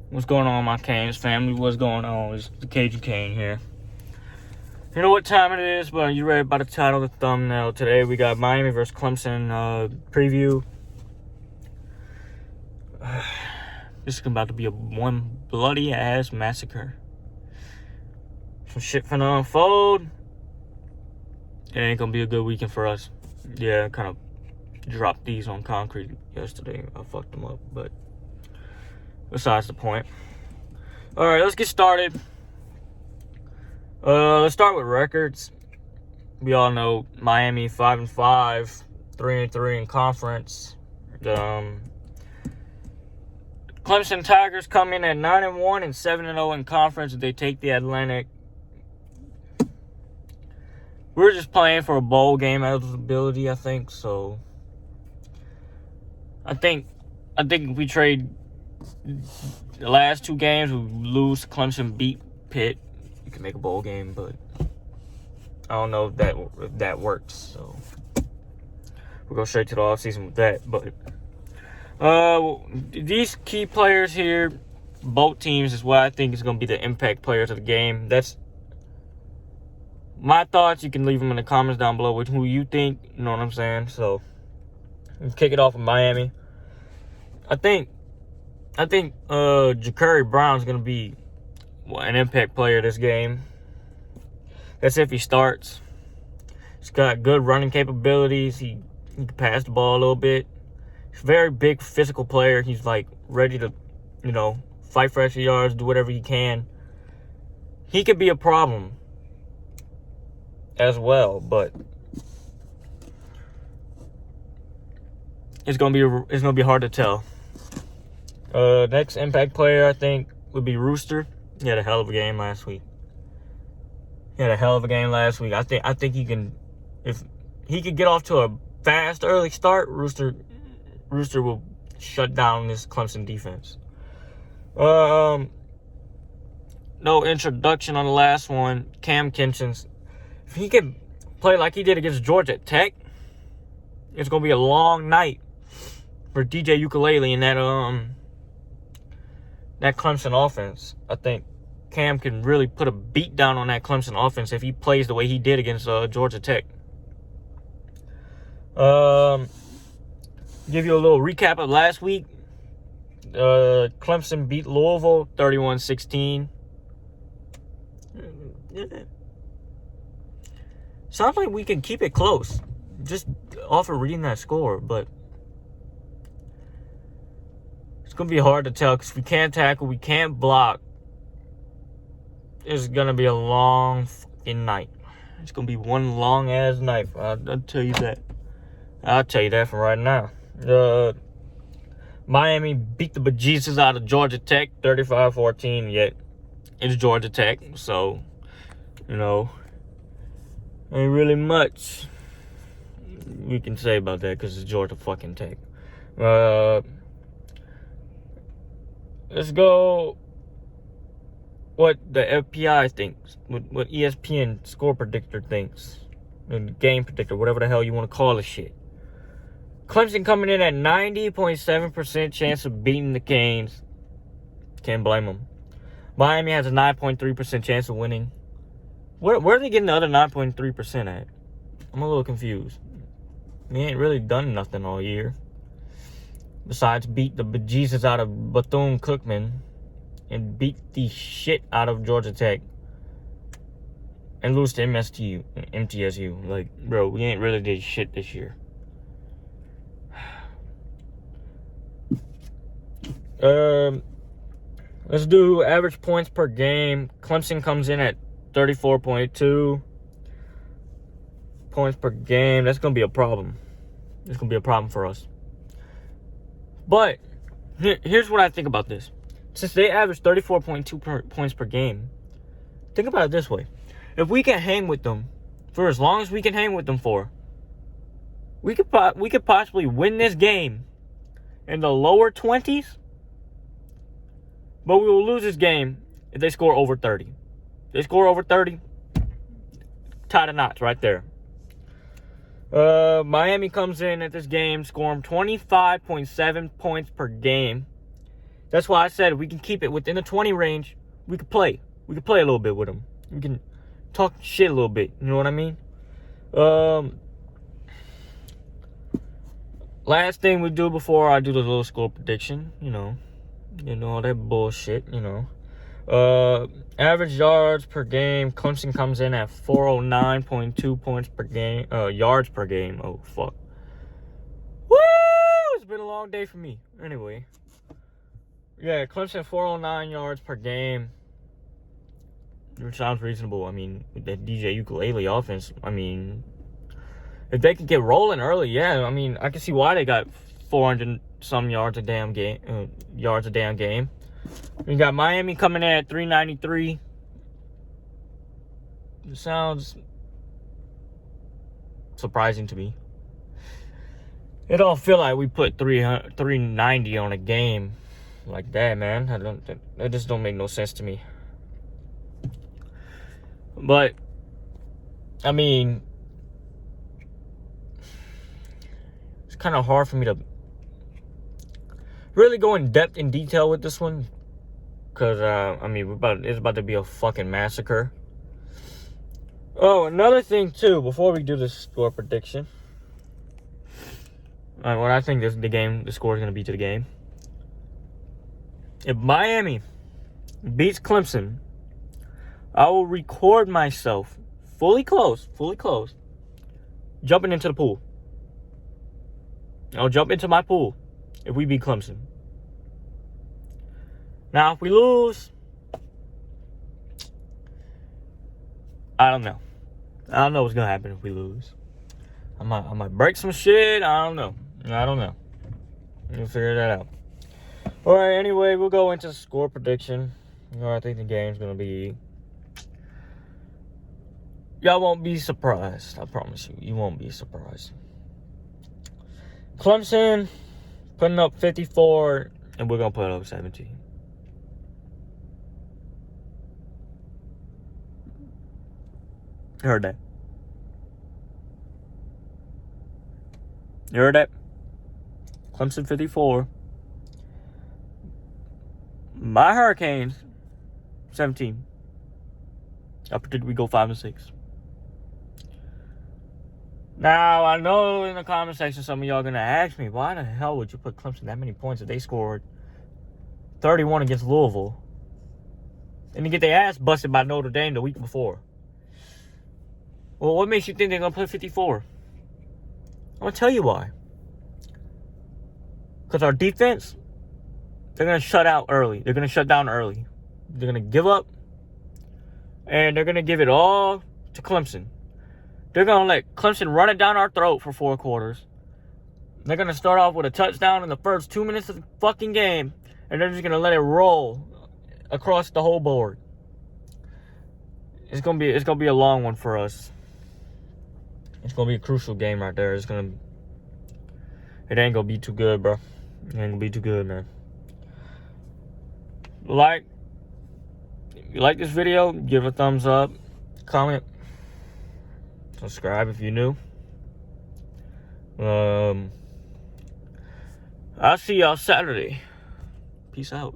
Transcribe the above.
What's going on, my Canes family? What's going on? It's the Cajun Cane here. You know what time it is, but you read by the title, the thumbnail. Today we got Miami versus Clemson preview. This is about to be one bloody ass massacre. Some shit finna unfold. It ain't gonna be a good weekend for us. Yeah, I kind of dropped these on concrete yesterday. I fucked them up, but besides the point. All right, let's get started. Let's start with records. We all know Miami 5-5, 3-3 in conference. Clemson Tigers come in at 9-1 and 7-0 in conference. They take the Atlantic. We're just playing for a bowl game eligibility, I think. So I think if we trade the last two games, we lose. Clemson beat Pitt. You can make a bowl game, but I don't know if that works. So we'll go straight to the offseason with that. But these key players here, both teams, is what I think is going to be the impact players of the game. That's my thoughts. You can leave them in the comments down below with who you think. You know what I'm saying? So let's kick it off with Miami. I think Ja'Carry Brown's going to be an impact player this game. That's if he starts. He's got good running capabilities. He can pass the ball a little bit. He's a very big physical player. He's like ready to, fight for extra yards, do whatever he can. He could be a problem as well, but it's gonna be hard to tell. Next impact player I think would be Rooster. He had a hell of a game last week. I think he can, if he could get off to a fast early start, Rooster will shut down this Clemson defense. No introduction on the last one. Cam Kinchens. If he can play like he did against Georgia Tech, it's gonna be a long night for DJ Ukulele and that Clemson offense. I think Cam can really put a beat down on that Clemson offense if he plays the way he did against Georgia Tech. Give you a little recap of last week. Clemson beat Louisville 31-16. Sounds like we can keep it close just off of reading that score, but it's going to be hard to tell because we can't tackle, we can't block. It's going to be a long fucking night. It's going to be one long-ass night. I'll tell you that. I'll tell you that from right now. Miami beat the bejesus out of Georgia Tech 35-14, yet it's Georgia Tech, so, ain't really much we can say about that because it's Georgia fucking Tech. Let's go what the FPI thinks, what ESPN score predictor thinks, and game predictor, whatever the hell you want to call this shit. Clemson coming in at 90.7% chance of beating the Canes. Can't blame them. Miami has a 9.3% chance of winning. Where are they getting the other 9.3% at? I'm a little confused. We ain't really done nothing all year besides beat the bejesus out of Bethune-Cookman and beat the shit out of Georgia Tech and lose to MTSU. Like, bro, we ain't really did shit this year. Let's do average points per game. Clemson comes in at 34.2 points per game. That's going to be a problem. It's going to be a problem for us. But here's what I think about this. Since they average 34.2 points per game, think about it this way. If we can hang with them for as long as we can hang with them for, we could possibly win this game in the lower 20s, but we will lose this game if they score over 30. If they score over 30, tie the knots right there. Miami comes in at this game scoring 25.7 points per game. That's why I said we can keep it within the 20 range. We could play. We could play a little bit with them. We can talk shit a little bit. You know what I mean? Last thing we do before I do the little score prediction, you know, all that bullshit, you know. Average yards per game. Clemson comes in at 409.2 points per game. Yards per game. Oh, fuck. Woo! It's been a long day for me. Anyway. Yeah, Clemson 409 yards per game. Which sounds reasonable. I mean, with that DJ Ukulele offense, I mean, if they could get rolling early, yeah, I mean, I can see why they got 400 some yards a damn game. We got Miami coming in at 393. It sounds surprising to me. It don't feel like we put 390 on a game like that, man. That just don't make no sense to me. But I mean, it's kind of hard for me to really go in depth in detail with this one, because I mean, it's about to be a fucking massacre. Oh, another thing too, before we do the score prediction, what I think the score is going to be to the game. If Miami beats Clemson, I will record myself fully clothed, jumping into the pool. I'll jump into my pool if we beat Clemson. Now, if we lose, I don't know. I don't know what's going to happen if we lose. I might break some shit. I don't know. We'll figure that out. All right, anyway, we'll go into score prediction. I think the game's going to be... Y'all won't be surprised. I promise you. You won't be surprised. Clemson putting up 54, and we're going to put up 17. You heard that? You heard that? Clemson 54. My Hurricanes 17. I predict we go 5-6. Now, I know in the comment section some of y'all going to ask me, why the hell would you put Clemson that many points if they scored 31 against Louisville and to get their ass busted by Notre Dame the week before? Well, what makes you think they're going to put 54? I'm going to tell you why. Because our defense, they're going to shut out early. They're going to shut down early. They're going to give up, and they're going to give it all to Clemson. They're going to let Clemson run it down our throat for 4 quarters. They're going to start off with a touchdown in the first 2 minutes of the fucking game, and they're just going to let it roll across the whole board. It's going to be a long one for us. It's going to be a crucial game right there. It ain't going to be too good, bro. It ain't going to be too good, man. If you like this video, give a thumbs up, comment, subscribe if you're new. I'll see y'all Saturday. Peace out.